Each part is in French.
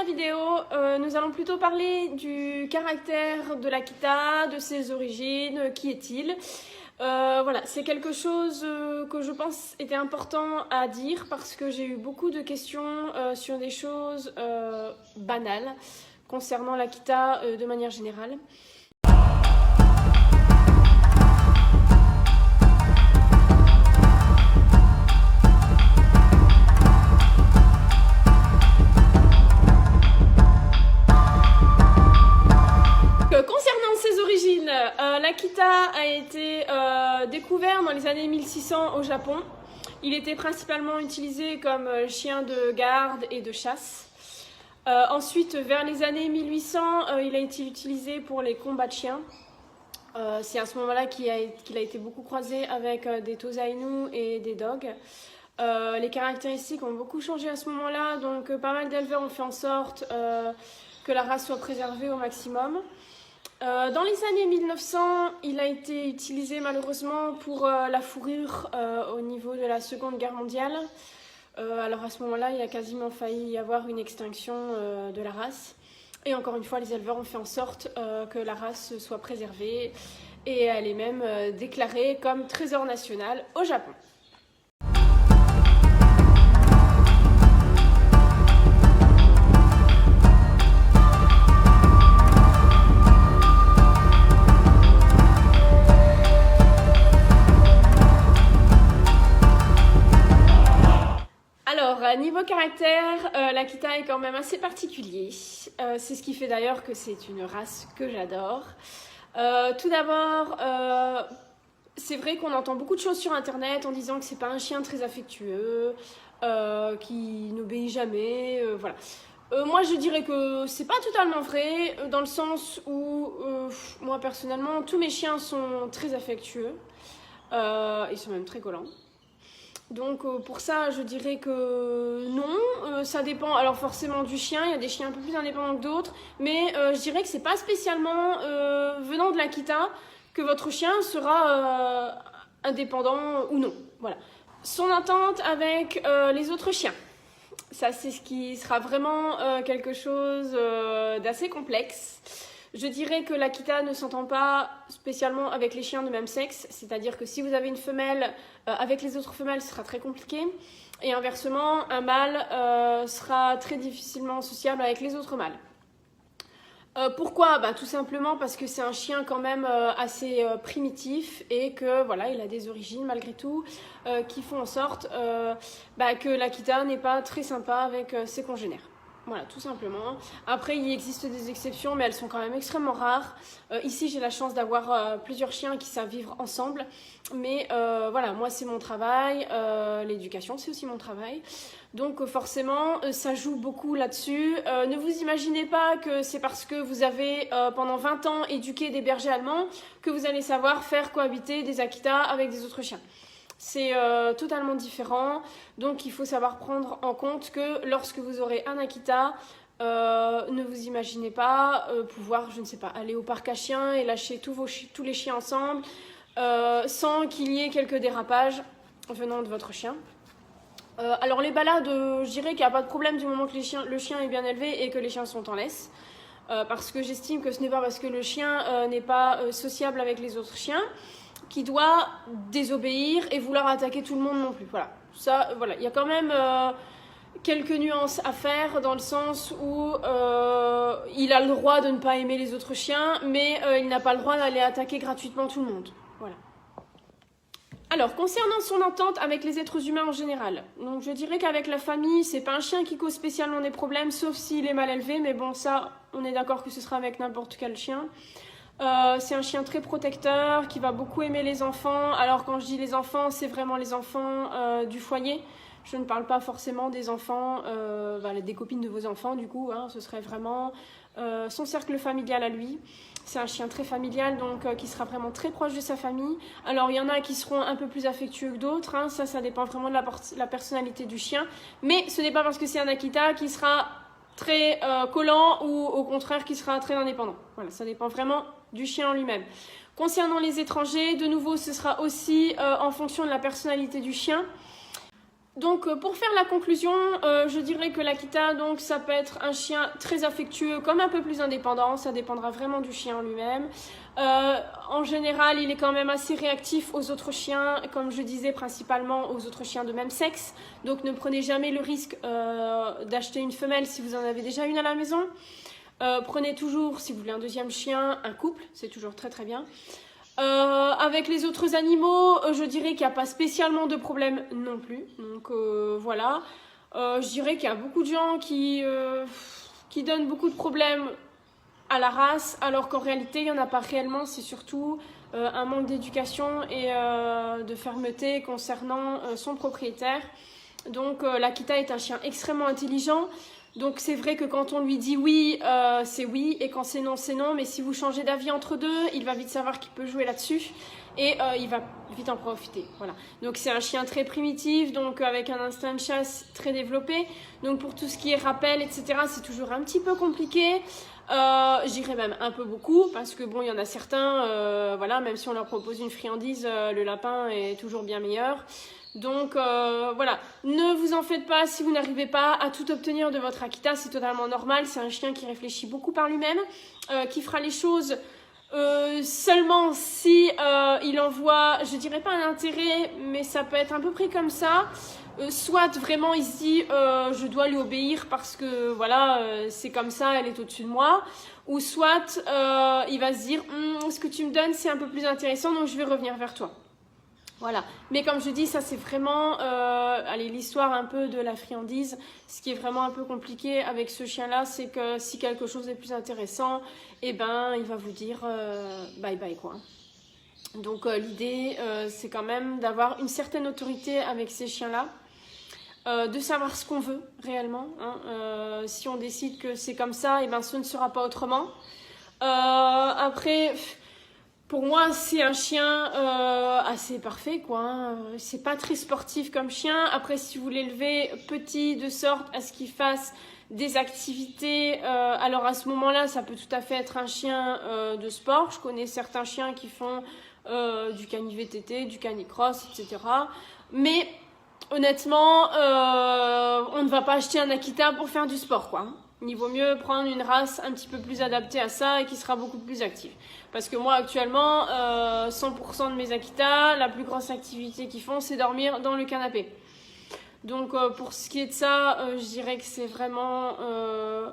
vidéo, nous allons plutôt parler du caractère de l'Akita, de ses origines, qui est-il. Voilà, c'est quelque chose que je pense était important à dire parce que j'ai eu beaucoup de questions sur des choses banales concernant l'Akita de manière générale. Concernant ses origines, l'Akita a été découvert dans les années 1600 au Japon. Il était principalement utilisé comme chien de garde et de chasse. Ensuite, vers les années 1800, il a été utilisé pour les combats de chiens. C'est à ce moment-là qu'il a été beaucoup croisé avec des Tosa Inu et des dogs. Les caractéristiques ont beaucoup changé à ce moment-là, donc pas mal d'éleveurs ont fait en sorte que la race soit préservée au maximum. Dans les années 1900, il a été utilisé malheureusement pour la fourrure au niveau de la Seconde Guerre mondiale. Alors à ce moment-là, il a quasiment failli y avoir une extinction de la race. Et encore une fois, les éleveurs ont fait en sorte que la race soit préservée et elle est même déclarée comme trésor national au Japon. Niveau caractère, l'Akita est quand même assez particulier. C'est ce qui fait d'ailleurs que c'est une race que j'adore. Tout d'abord, c'est vrai qu'on entend beaucoup de choses sur internet en disant que c'est pas un chien très affectueux, qui n'obéit jamais, voilà. Moi je dirais que c'est pas totalement vrai, dans le sens où moi personnellement tous mes chiens sont très affectueux, ils sont même très collants. Donc pour ça, je dirais que non, ça dépend alors forcément du chien, il y a des chiens un peu plus indépendants que d'autres, mais je dirais que c'est pas spécialement venant de l'Akita que votre chien sera indépendant ou non. Voilà. Son entente avec les autres chiens, ça c'est ce qui sera vraiment quelque chose d'assez complexe. Je dirais que l'Akita ne s'entend pas spécialement avec les chiens de même sexe, c'est-à-dire que si vous avez une femelle avec les autres femelles, ce sera très compliqué. Et inversement, un mâle sera très difficilement sociable avec les autres mâles. Pourquoi ? Tout simplement parce que c'est un chien quand même assez primitif et que voilà, il a des origines malgré tout qui font en sorte que l'Akita n'est pas très sympa avec ses congénères. Voilà, tout simplement. Après, il existe des exceptions, mais elles sont quand même extrêmement rares. Ici, j'ai la chance d'avoir plusieurs chiens qui savent vivre ensemble. Mais voilà, moi, c'est mon travail. L'éducation, c'est aussi mon travail. Donc forcément, ça joue beaucoup là-dessus. Ne vous imaginez pas que c'est parce que vous avez pendant 20 ans éduqué des bergers allemands que vous allez savoir faire cohabiter des Akita avec des autres chiens. C'est totalement différent, donc il faut savoir prendre en compte que lorsque vous aurez un Akita, ne vous imaginez pas pouvoir, je ne sais pas, aller au parc à chiens et lâcher tous les chiens ensemble sans qu'il y ait quelques dérapages venant de votre chien. Alors les balades, je dirais qu'il n'y a pas de problème du moment que le chien est bien élevé et que les chiens sont en laisse. Parce que j'estime que ce n'est pas parce que le chien n'est pas sociable avec les autres chiens qui doit désobéir et vouloir attaquer tout le monde non plus. Voilà, ça, voilà, il y a quand même quelques nuances à faire dans le sens où il a le droit de ne pas aimer les autres chiens, mais il n'a pas le droit d'aller attaquer gratuitement tout le monde. Voilà. Alors, concernant son entente avec les êtres humains en général, donc je dirais qu'avec la famille, c'est pas un chien qui cause spécialement des problèmes, sauf s'il est mal élevé, mais bon, ça, on est d'accord que ce sera avec n'importe quel chien. C'est un chien très protecteur, qui va beaucoup aimer les enfants. Alors quand je dis les enfants, c'est vraiment les enfants du foyer. Je ne parle pas forcément des enfants, des copines de vos enfants du coup, ce serait vraiment son cercle familial à lui. C'est un chien très familial, donc qui sera vraiment très proche de sa famille. Alors il y en a qui seront un peu plus affectueux que d'autres, ça dépend vraiment de la personnalité du chien. Mais ce n'est pas parce que c'est un Akita qui sera très collant ou au contraire qui sera très indépendant. Voilà, ça dépend vraiment du chien en lui-même. Concernant les étrangers, de nouveau, ce sera aussi en fonction de la personnalité du chien. Donc pour faire la conclusion, je dirais que l'Akita, donc ça peut être un chien très affectueux, comme un peu plus indépendant, ça dépendra vraiment du chien lui-même. En général, il est quand même assez réactif aux autres chiens, comme je disais, principalement aux autres chiens de même sexe. Donc ne prenez jamais le risque d'acheter une femelle si vous en avez déjà une à la maison. Prenez toujours, si vous voulez un deuxième chien, un couple, c'est toujours très très bien. Avec les autres animaux, je dirais qu'il n'y a pas spécialement de problème non plus. Donc voilà. Je dirais qu'il y a beaucoup de gens qui donnent beaucoup de problèmes à la race, alors qu'en réalité, il n'y en a pas réellement. C'est surtout un manque d'éducation et de fermeté concernant son propriétaire. Donc l'Akita est un chien extrêmement intelligent. Donc c'est vrai que quand on lui dit oui, c'est oui, et quand c'est non, c'est non. Mais si vous changez d'avis entre deux, il va vite savoir qu'il peut jouer là-dessus et il va vite en profiter. Voilà. Donc c'est un chien très primitif, donc avec un instinct de chasse très développé. Donc pour tout ce qui est rappel, etc., c'est toujours un petit peu compliqué. J'irais même un peu beaucoup parce que bon, il y en a certains, voilà, même si on leur propose une friandise, le lapin est toujours bien meilleur. Donc voilà, ne vous en faites pas si vous n'arrivez pas à tout obtenir de votre Akita, c'est totalement normal. C'est un chien qui réfléchit beaucoup par lui-même, qui fera les choses seulement si il en voit, je dirais pas un intérêt, mais ça peut être à peu près comme ça. Soit vraiment il se dit je dois lui obéir parce que voilà c'est comme ça, elle est au-dessus de moi, ou soit il va se dire ce que tu me donnes c'est un peu plus intéressant donc je vais revenir vers toi. Voilà, mais comme je dis, ça c'est vraiment allez, l'histoire un peu de la friandise. Ce qui est vraiment un peu compliqué avec ce chien-là, c'est que si quelque chose est plus intéressant, eh ben, il va vous dire bye bye quoi. Donc l'idée, c'est quand même d'avoir une certaine autorité avec ces chiens-là, de savoir ce qu'on veut réellement. Hein. Si on décide que c'est comme ça, eh ben, ce ne sera pas autrement. Après... Pour moi, c'est un chien assez parfait, quoi. Hein. C'est pas très sportif comme chien. Après, si vous l'élevez petit de sorte à ce qu'il fasse des activités, alors à ce moment-là, ça peut tout à fait être un chien de sport. Je connais certains chiens qui font du cani-VTT, du canicross, etc. Mais honnêtement, on ne va pas acheter un Akita pour faire du sport, quoi. Il vaut mieux prendre une race un petit peu plus adaptée à ça et qui sera beaucoup plus active. Parce que moi, actuellement, 100% de mes Akita, la plus grosse activité qu'ils font, c'est dormir dans le canapé. Donc, pour ce qui est de ça, je dirais que c'est vraiment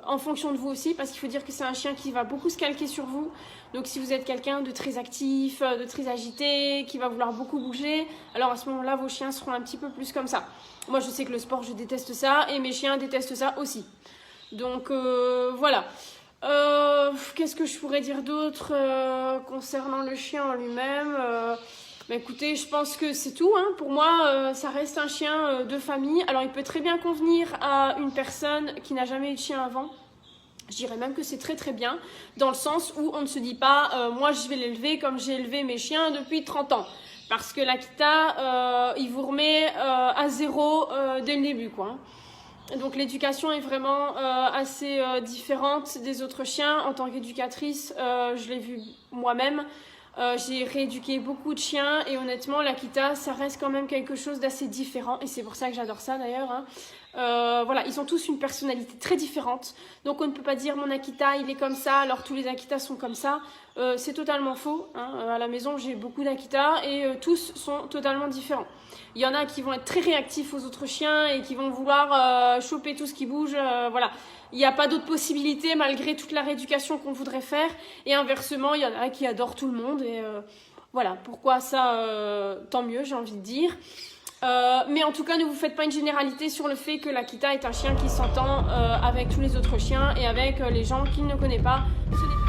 en fonction de vous aussi, parce qu'il faut dire que c'est un chien qui va beaucoup se calquer sur vous. Donc, si vous êtes quelqu'un de très actif, de très agité, qui va vouloir beaucoup bouger, alors à ce moment-là, vos chiens seront un petit peu plus comme ça. Moi, je sais que le sport, je déteste ça, et mes chiens détestent ça aussi. Donc voilà. Qu'est-ce que je pourrais dire d'autre concernant le chien en lui-même bah, écoutez, je pense que c'est tout. Hein. Pour moi, ça reste un chien de famille. Alors, il peut très bien convenir à une personne qui n'a jamais eu de chien avant. Je dirais même que c'est très très bien, dans le sens où on ne se dit pas moi je vais l'élever comme j'ai élevé mes chiens depuis 30 ans. Parce que l'Akita, il vous remet à zéro dès le début, quoi. Donc l'éducation est vraiment assez différente des autres chiens. En tant qu'éducatrice, je l'ai vu moi-même. J'ai rééduqué beaucoup de chiens et honnêtement l'Akita ça reste quand même quelque chose d'assez différent et c'est pour ça que j'adore ça d'ailleurs. Hein. Voilà, ils ont tous une personnalité très différente. Donc on ne peut pas dire mon Akita il est comme ça alors tous les Akitas sont comme ça. C'est totalement faux. Hein. À la maison j'ai beaucoup d'Akita et tous sont totalement différents. Il y en a qui vont être très réactifs aux autres chiens et qui vont vouloir choper tout ce qui bouge. Voilà. Il n'y a pas d'autre possibilité malgré toute la rééducation qu'on voudrait faire. Et inversement, il y en a qui adorent tout le monde. Et voilà, pourquoi ça, tant mieux, j'ai envie de dire. Mais en tout cas, ne vous faites pas une généralité sur le fait que l'Akita est un chien qui s'entend avec tous les autres chiens et avec les gens qu'il ne connaît pas. Ce n'est